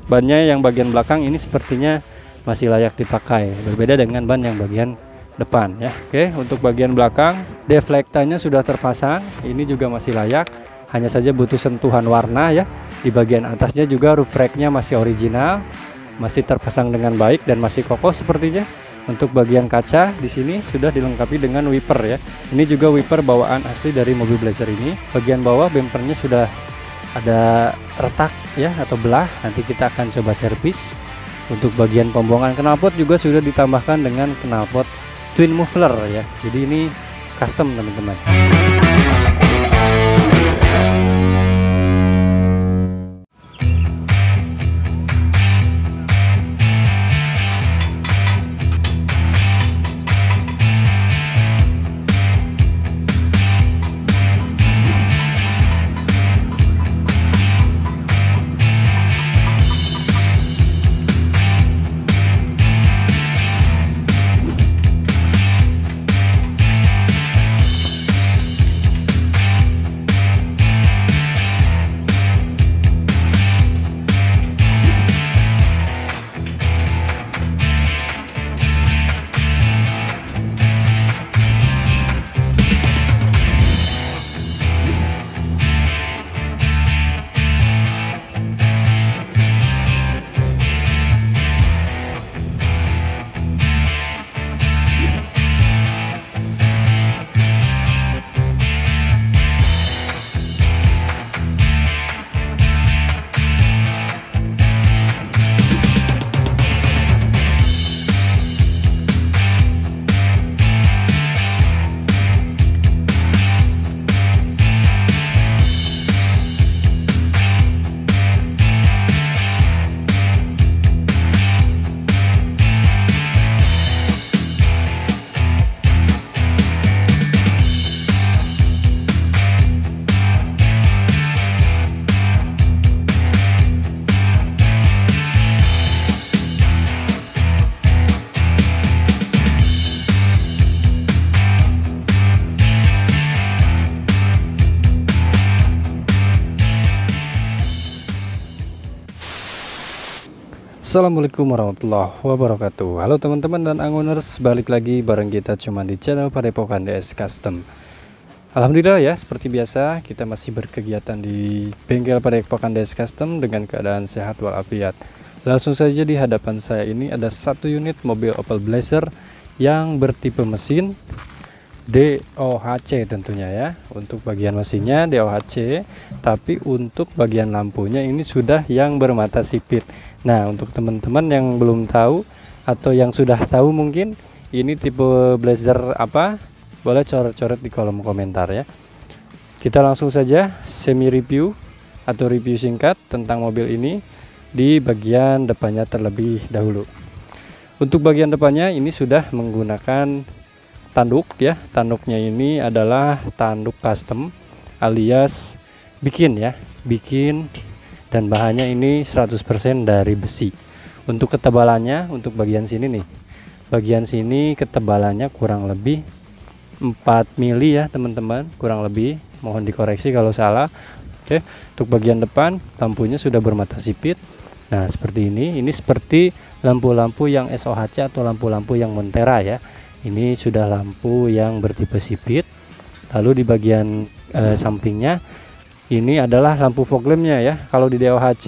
bannya yang bagian belakang ini sepertinya masih layak dipakai, berbeda dengan ban yang bagian depan ya. Oke, untuk bagian belakang deflektanya sudah terpasang, ini juga masih layak, hanya saja butuh sentuhan warna ya. Di bagian atasnya juga roof racknya masih original, masih terpasang dengan baik dan masih kokoh sepertinya. Untuk bagian kaca di sini sudah dilengkapi dengan wiper ya. Ini juga wiper bawaan asli dari mobil Blazer ini. Bagian bawah bempernya sudah ada retak ya atau belah, nanti kita akan coba servis. Untuk bagian pembuangan knalpot juga sudah ditambahkan dengan knalpot twin muffler ya. Jadi ini custom teman-teman. Assalamualaikum warahmatullahi wabarakatuh. Halo teman-teman dan angoners, balik lagi bareng kita cuma di channel Padepokan DS Custom. Alhamdulillah ya, seperti biasa kita masih berkegiatan di bengkel Padepokan DS Custom dengan keadaan sehat walafiat. Langsung saja di hadapan saya ini ada satu unit mobil Opel Blazer yang bertipe mesin DOHC tentunya ya. Untuk bagian mesinnya DOHC, tapi untuk bagian lampunya ini sudah yang bermata sipit. Nah, untuk teman-teman yang belum tahu atau yang sudah tahu mungkin ini tipe Blazer apa, boleh coret-coret di kolom komentar ya. Kita langsung saja semi review atau review singkat tentang mobil ini di bagian depannya terlebih dahulu. Untuk bagian depannya ini sudah menggunakan tanduk ya. Tanduknya ini adalah tanduk custom alias bikin ya, bikin, dan bahannya ini 100% dari besi. Untuk ketebalannya, untuk bagian sini nih, bagian sini ketebalannya kurang lebih 4 mili ya teman-teman, kurang lebih, mohon dikoreksi kalau salah. Oke, untuk bagian depan lampunya sudah bermata sipit. Nah seperti ini seperti lampu-lampu yang SOHC atau lampu-lampu yang Montera ya. Ini sudah lampu yang bertipe sipit. Lalu di bagian sampingnya ini adalah lampu fog lampnya ya. Kalau di DOHC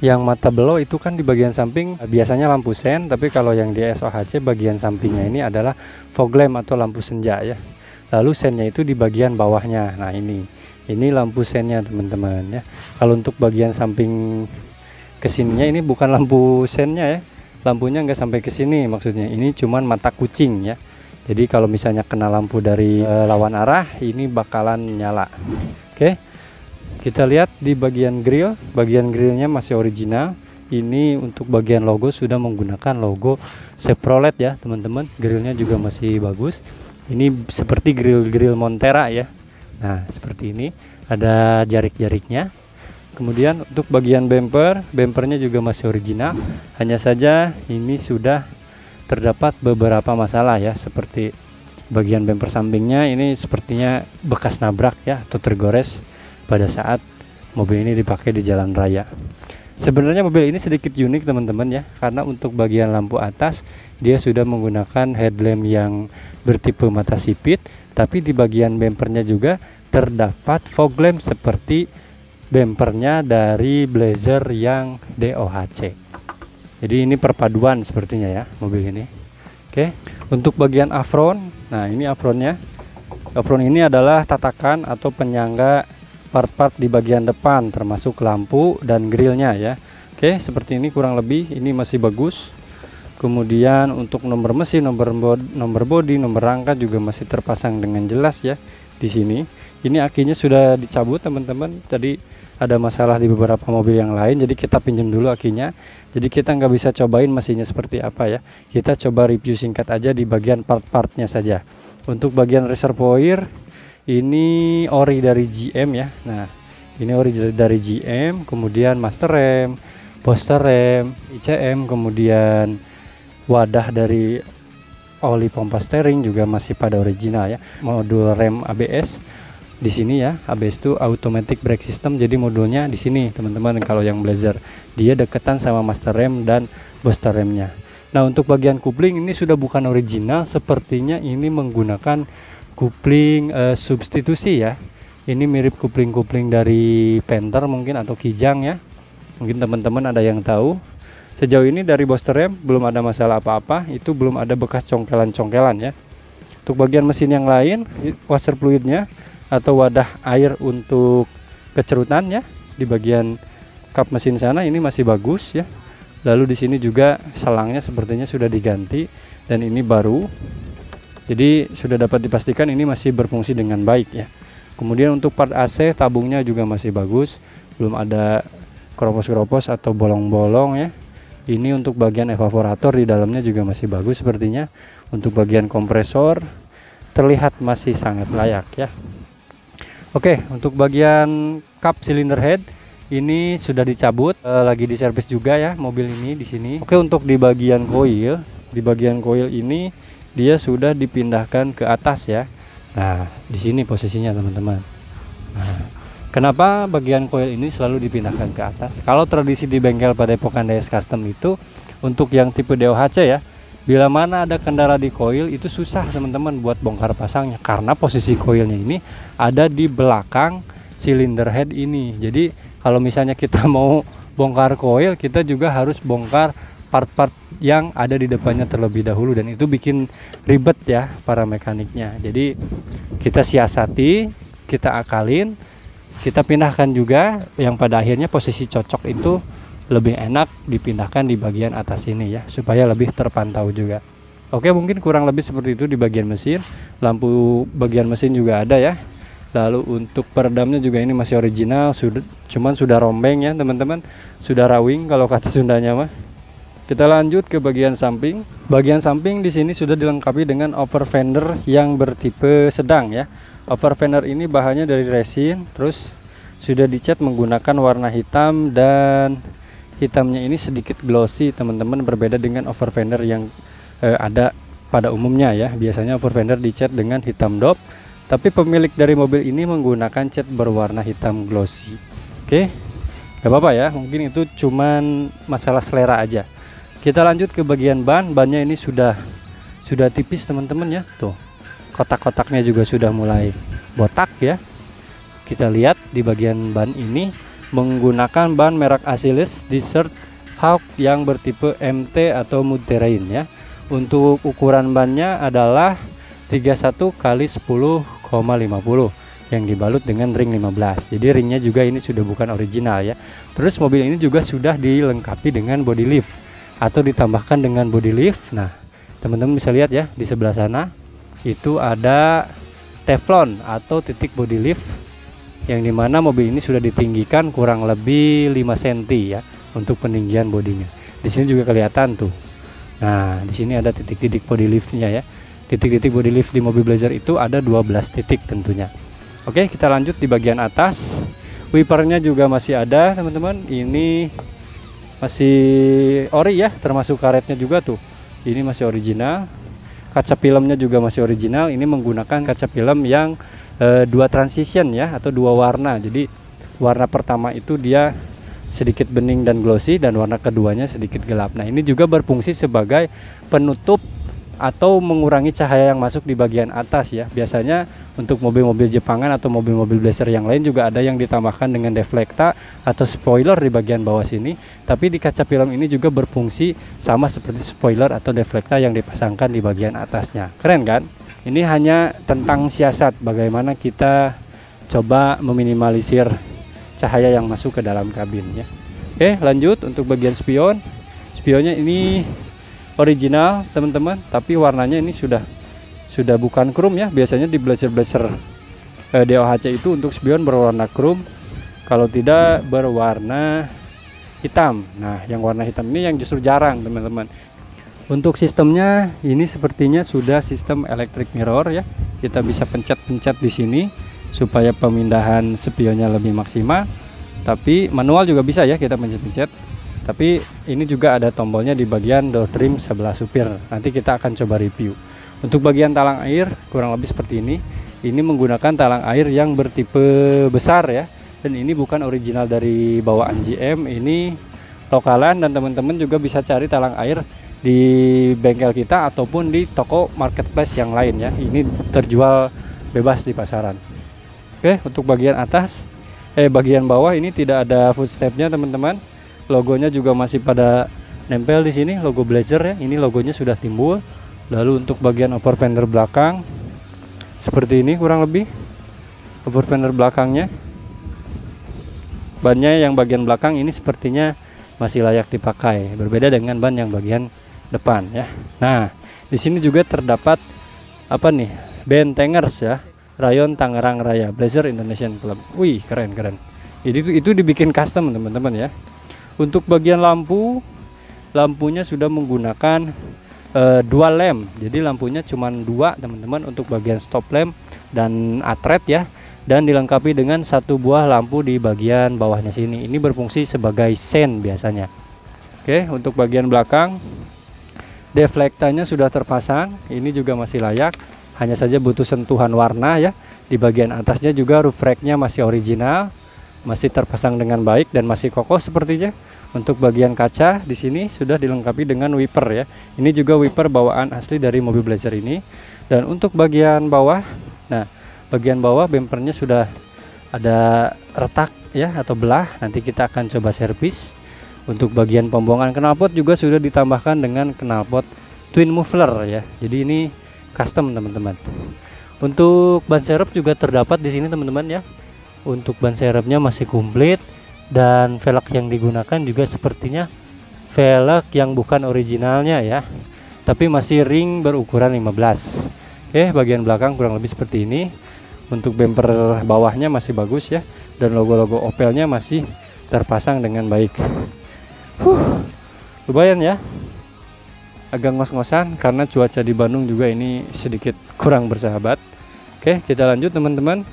yang mata belok itu kan di bagian samping biasanya lampu sen, tapi kalau yang di SOHC bagian sampingnya ini adalah fog lamp atau lampu senja ya. Lalu sennya itu di bagian bawahnya. Nah ini lampu sennya teman-teman ya. Kalau untuk bagian samping kesininya ini bukan lampu sennya ya, lampunya nggak sampai ke sini, maksudnya ini cuman mata kucing ya. Jadi kalau misalnya kena lampu dari lawan arah ini bakalan nyala. Oke. Kita lihat di bagian grill, bagian grillnya masih original. Ini untuk bagian logo sudah menggunakan logo Chevrolet ya teman-teman. Grillnya juga masih bagus. Ini seperti grill Montera ya. Nah seperti ini, ada jarik-jariknya. Kemudian untuk bagian bempernya juga masih original. Hanya saja ini sudah terdapat beberapa masalah ya, seperti bagian bemper sampingnya ini sepertinya bekas nabrak ya atau tergores pada saat mobil ini dipakai di jalan raya. Sebenarnya mobil ini sedikit unik teman-teman ya, karena untuk bagian lampu atas dia sudah menggunakan headlamp yang bertipe mata sipit, tapi di bagian bempernya juga terdapat fog lamp seperti bempernya dari Blazer yang DOHC. Jadi ini perpaduan sepertinya ya mobil ini. Oke, untuk bagian apron, nah ini apronnya. Apron ini adalah tatakan atau penyangga part-part di bagian depan termasuk lampu dan grillnya ya. Oke, seperti ini kurang lebih, ini masih bagus. Kemudian untuk nomor mesin, nomor bodi, nomor rangka juga masih terpasang dengan jelas ya di sini. Ini akinya sudah dicabut teman-teman. Tadi ada masalah di beberapa mobil yang lain, jadi kita pinjam dulu akinya. Jadi kita nggak bisa cobain mesinnya seperti apa ya. Kita coba review singkat aja di bagian part-partnya saja. Untuk bagian reservoir ini ori dari GM ya. Nah, ini ori dari GM, kemudian master rem, booster rem, ICM, kemudian wadah dari oli pompa steering juga masih pada original ya. Modul rem ABS di sini ya. ABS itu automatic brake system, jadi modulnya di sini teman-teman. Kalau yang Blazer dia deketan sama master rem dan booster remnya. Nah, untuk bagian kupling ini sudah bukan original, sepertinya ini menggunakan kupling substitusi ya. Ini mirip kupling-kupling dari Panther mungkin atau Kijang ya. Mungkin teman-teman ada yang tahu. Sejauh ini dari booster rem belum ada masalah apa-apa, itu belum ada bekas congkelan-congkelan ya. Untuk bagian mesin yang lain, washer fluidnya atau wadah air untuk kecerutan ya di bagian kap mesin sana ini masih bagus ya. Lalu di sini juga selangnya sepertinya sudah diganti dan ini baru. Jadi sudah dapat dipastikan ini masih berfungsi dengan baik ya. Kemudian untuk part AC tabungnya juga masih bagus, belum ada keropos-keropos atau bolong-bolong ya. Ini untuk bagian evaporator di dalamnya juga masih bagus sepertinya. Untuk bagian kompresor terlihat masih sangat layak ya. Oke, untuk bagian kap cylinder head ini sudah dicabut, lagi diservis juga ya mobil ini di sini. Oke, untuk di bagian koil ini dia sudah dipindahkan ke atas ya. Nah, di sini posisinya teman-teman. Nah, kenapa bagian koil ini selalu dipindahkan ke atas? Kalau tradisi di bengkel Padepokan DS Custom itu untuk yang tipe DOHC ya, bila mana ada kendala di koil itu susah teman-teman buat bongkar pasangnya, karena posisi koilnya ini ada di belakang cylinder head ini. Jadi kalau misalnya kita mau bongkar koil, kita juga harus bongkar part-part yang ada di depannya terlebih dahulu, dan itu bikin ribet ya para mekaniknya. Jadi kita siasati, kita akalin, kita pindahkan juga yang pada akhirnya posisi cocok itu lebih enak dipindahkan di bagian atas ini ya, supaya lebih terpantau juga. Oke, mungkin kurang lebih seperti itu di bagian mesin. Lampu bagian mesin juga ada ya. Lalu untuk peredamnya juga ini masih original, cuman sudah rombeng ya teman-teman, sudah rawing kalau kata Sundanya mah. Kita lanjut ke bagian samping. Bagian samping di sini sudah dilengkapi dengan over fender yang bertipe sedang ya. Over fender ini bahannya dari resin, terus sudah dicat menggunakan warna hitam, dan hitamnya ini sedikit glossy teman-teman, berbeda dengan over fender yang ada pada umumnya ya. Biasanya over fender dicat dengan hitam dop, tapi pemilik dari mobil ini menggunakan cat berwarna hitam glossy. Oke, gak apa-apa ya, mungkin itu cuman masalah selera aja. Kita lanjut ke bagian bannya ini sudah tipis teman-teman ya. Tuh, kotak-kotaknya juga sudah mulai botak ya. Kita lihat di bagian ban ini menggunakan ban merek Achilles Desert Hawk yang bertipe MT atau mud terrain ya. Untuk ukuran bannya adalah 31 x 10,50 yang dibalut dengan ring 15. Jadi ringnya juga ini sudah bukan original ya. Terus mobil ini juga sudah dilengkapi dengan body lift atau ditambahkan dengan body lift. Nah, teman-teman bisa lihat ya di sebelah sana itu ada teflon atau titik body lift, yang dimana mobil ini sudah ditinggikan kurang lebih 5 cm ya untuk peninggian bodinya. Di sini juga kelihatan tuh. Nah, di sini ada titik-titik body liftnya ya. Titik-titik body lift di mobil Blazer itu ada 12 titik tentunya. Oke, kita lanjut di bagian atas. Wipernya juga masih ada teman-teman. Ini masih ori ya, termasuk karetnya juga tuh. Ini masih original. Kaca filmnya juga masih original. Ini menggunakan kaca film yang dua transition ya, atau dua warna. Jadi warna pertama itu dia sedikit bening dan glossy, dan warna keduanya sedikit gelap. Nah, ini juga berfungsi sebagai penutup atau mengurangi cahaya yang masuk di bagian atas ya. Biasanya untuk mobil-mobil Jepangan atau mobil-mobil Blazer yang lain juga ada yang ditambahkan dengan deflecta atau spoiler di bagian bawah sini. Tapi di kaca film ini juga berfungsi sama seperti spoiler atau deflecta yang dipasangkan di bagian atasnya. Keren kan? Ini hanya tentang siasat bagaimana kita coba meminimalisir cahaya yang masuk ke dalam kabin ya. Oke, lanjut untuk bagian spion. Spionnya ini original teman-teman, tapi warnanya ini sudah bukan chrome ya. Biasanya di Blazer DOHC itu untuk spion berwarna chrome, kalau tidak berwarna hitam. Nah, yang warna hitam ini yang justru jarang teman-teman. Untuk sistemnya ini sepertinya sudah sistem electric mirror ya. Kita bisa pencet-pencet di sini supaya pemindahan spionnya lebih maksimal. Tapi manual juga bisa ya, kita pencet-pencet. Tapi ini juga ada tombolnya di bagian door trim sebelah supir. Nanti kita akan coba review. Untuk bagian talang air kurang lebih seperti ini. Ini menggunakan talang air yang bertipe besar ya. Dan ini bukan original dari bawaan GM, ini lokalan, dan teman-teman juga bisa cari talang air di bengkel kita ataupun di toko marketplace yang lain ya. Ini terjual bebas di pasaran. Oke, untuk bagian atas bagian bawah ini tidak ada footstepnya teman-teman. Logonya juga masih pada nempel di sini, logo Blazer ya. Ini logonya sudah timbul. Lalu untuk bagian upper fender belakang seperti ini kurang lebih upper fender belakangnya. Bannya yang bagian belakang ini sepertinya masih layak dipakai, berbeda dengan ban yang bagian depan ya. Nah, di sini juga terdapat apa nih? Bentengers ya. Rayon Tangerang Raya Blazer Indonesian Club. Wih, keren. Itu dibikin custom teman-teman ya. Untuk bagian lampunya sudah menggunakan dual lamp. Jadi lampunya cuma 2 teman-teman untuk bagian stop lamp dan atret ya. Dan dilengkapi dengan 1 buah lampu di bagian bawahnya sini. Ini berfungsi sebagai sen biasanya. Oke, untuk bagian belakang deflektanya sudah terpasang. Ini juga masih layak. Hanya saja butuh sentuhan warna ya. Di bagian atasnya juga roof racknya masih original, masih terpasang dengan baik dan masih kokoh sepertinya. Untuk bagian kaca di sini sudah dilengkapi dengan wiper ya. Ini juga wiper bawaan asli dari mobil Blazer ini. Dan untuk bagian bawah, nah bagian bawah bempernya sudah ada retak ya atau belah. Nanti kita akan coba servis. Untuk bagian pembuangan knalpot juga sudah ditambahkan dengan knalpot twin muffler ya. Jadi ini custom teman-teman. Untuk ban serep juga terdapat di sini teman-teman ya. Untuk ban serepnya masih komplit. Dan velg yang digunakan juga sepertinya velg yang bukan originalnya ya, tapi masih ring berukuran 15. Oke, bagian belakang kurang lebih seperti ini. Untuk bumper bawahnya masih bagus ya, dan logo-logo Opelnya masih terpasang dengan baik. Lumayan ya, agak ngos-ngosan karena cuaca di Bandung juga ini sedikit kurang bersahabat. Oke, kita lanjut teman-teman.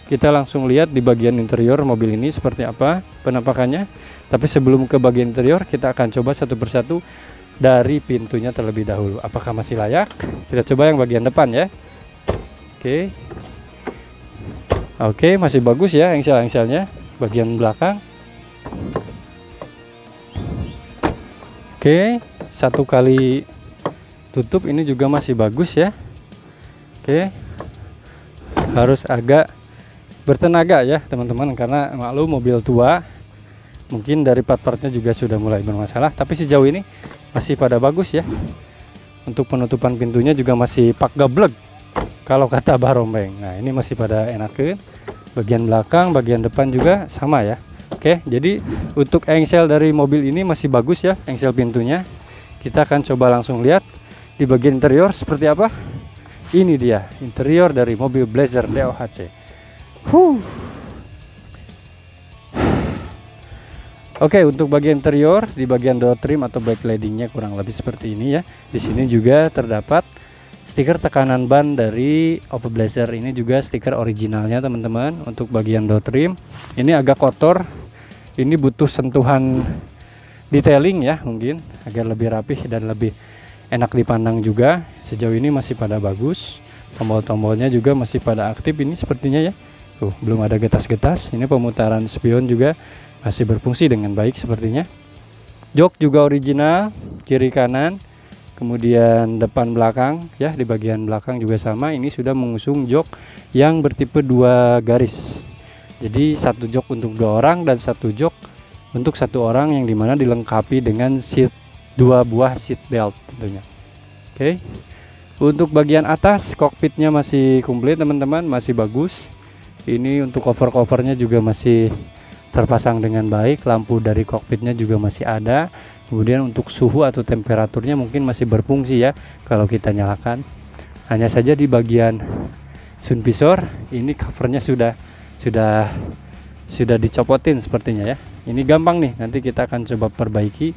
Kita langsung lihat di bagian interior mobil ini seperti apa penampakannya. Tapi sebelum ke bagian interior, kita akan coba satu persatu dari pintunya terlebih dahulu. Apakah masih layak? Kita coba yang bagian depan ya. Oke, masih bagus ya engsel-engselnya. Bagian belakang. Oke, 1 kali tutup ini juga masih bagus ya. Oke, harus agak bertenaga ya teman-teman, karena maklum mobil tua, mungkin dari part-partnya juga sudah mulai bermasalah, tapi sejauh ini masih pada bagus ya. Untuk penutupan pintunya juga masih pak gablek kalau kata Barombeng. Nah, ini masih pada enakeun. Bagian belakang, bagian depan juga sama ya. Oke, jadi untuk engsel dari mobil ini masih bagus ya, engsel pintunya. Kita akan coba langsung lihat di bagian interior seperti apa. Ini dia interior dari mobil Blazer DOHC. Oke, untuk bagian interior di bagian door trim atau backlightingnya kurang lebih seperti ini ya. Di sini juga terdapat stiker tekanan ban dari Opel Blazer. Ini juga stiker originalnya teman-teman. Untuk bagian door trim ini agak kotor. Ini butuh sentuhan detailing ya, mungkin agar lebih rapih dan lebih enak dipandang juga. Sejauh ini masih pada bagus. Tombol-tombolnya juga masih pada aktif ini sepertinya ya. Tuh, belum ada getas-getas. Ini pemutaran spion juga masih berfungsi dengan baik sepertinya. Jok juga original, kiri kanan, kemudian depan belakang ya, di bagian belakang juga sama. Ini sudah mengusung jok yang bertipe 2 garis. Jadi satu jok untuk 2 orang dan satu jok untuk 1 orang, yang dimana dilengkapi dengan seat 2 buah seat belt tentunya. Oke. Untuk bagian atas kokpitnya masih komplit teman-teman, masih bagus. Ini untuk cover-covernya juga masih terpasang dengan baik. Lampu dari kokpitnya juga masih ada. Kemudian untuk suhu atau temperaturnya mungkin masih berfungsi ya kalau kita nyalakan. Hanya saja di bagian sun visor ini covernya sudah dicopotin sepertinya ya. Ini gampang nih, nanti kita akan coba perbaiki.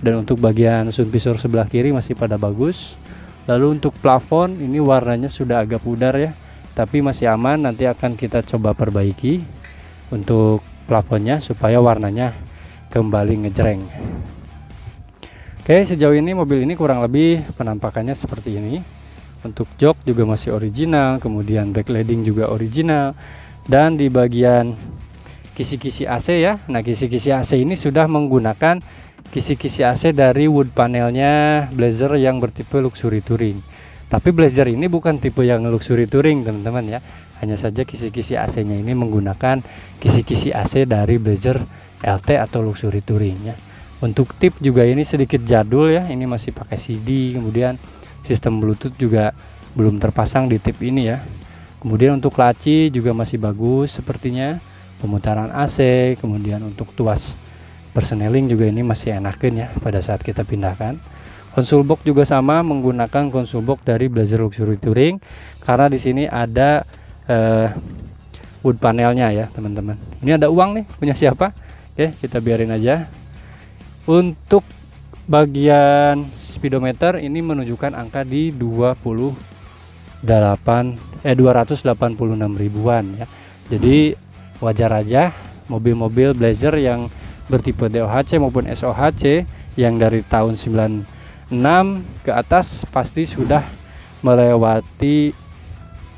Dan untuk bagian sun visor sebelah kiri masih pada bagus. Lalu untuk plafon ini warnanya sudah agak pudar ya, tapi masih aman. Nanti akan kita coba perbaiki untuk plafonnya supaya warnanya kembali ngejreng. Oke, sejauh ini mobil ini kurang lebih penampakannya seperti ini. Untuk jok juga masih original, kemudian backlighting juga original, dan di bagian kisi-kisi AC ya. Nah, kisi-kisi AC ini sudah menggunakan kisi-kisi AC dari wood panelnya Blazer yang bertipe luxury touring. Tapi Blazer ini bukan tipe yang luxury touring teman-teman ya. Hanya saja kisi-kisi AC-nya ini menggunakan kisi-kisi AC dari Blazer LT atau luxury touring ya. Untuk tip juga ini sedikit jadul ya. Ini masih pakai CD, kemudian sistem Bluetooth juga belum terpasang di tip ini ya. Kemudian untuk laci juga masih bagus sepertinya. Pemutaran AC, kemudian untuk tuas persneling juga ini masih enakan ya pada saat kita pindahkan. Konsol box juga sama, menggunakan konsol box dari Blazer Luxury Touring karena di sini ada wood panelnya ya teman-teman. Ini ada uang nih, punya siapa? Oke, kita biarin aja. Untuk bagian speedometer ini menunjukkan angka di 286 ribuan ya. Jadi wajar aja mobil-mobil Blazer yang bertipe DOHC maupun SOHC yang dari tahun 96 ke atas pasti sudah melewati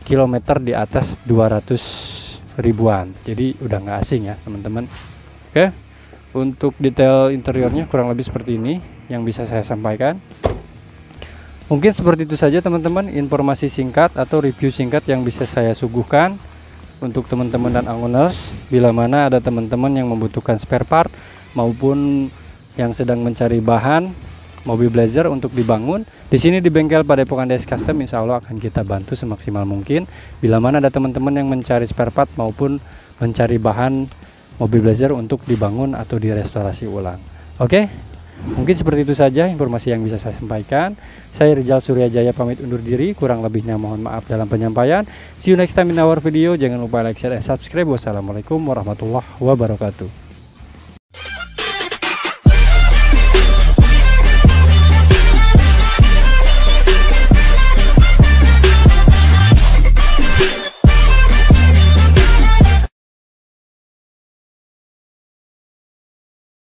kilometer di atas 200 ribuan. Jadi udah nggak asing ya teman-teman. Oke, untuk detail interiornya kurang lebih seperti ini yang bisa saya sampaikan. Mungkin seperti itu saja teman-teman, informasi singkat atau review singkat yang bisa saya suguhkan untuk teman-teman dan owners. Bila mana ada teman-teman yang membutuhkan spare part maupun yang sedang mencari bahan mobil Blazer untuk dibangun, di sini di bengkel Padepokan DS Custom insya Allah akan kita bantu semaksimal mungkin. Bila mana ada teman-teman yang mencari spare part maupun mencari bahan mobil Blazer untuk dibangun atau direstorasi ulang. Oke, mungkin seperti itu saja informasi yang bisa saya sampaikan. Saya Rizal Suryajaya pamit undur diri, kurang lebihnya mohon maaf dalam penyampaian. See you next time in our video. Jangan lupa like, share, dan subscribe. Wassalamualaikum warahmatullahi wabarakatuh.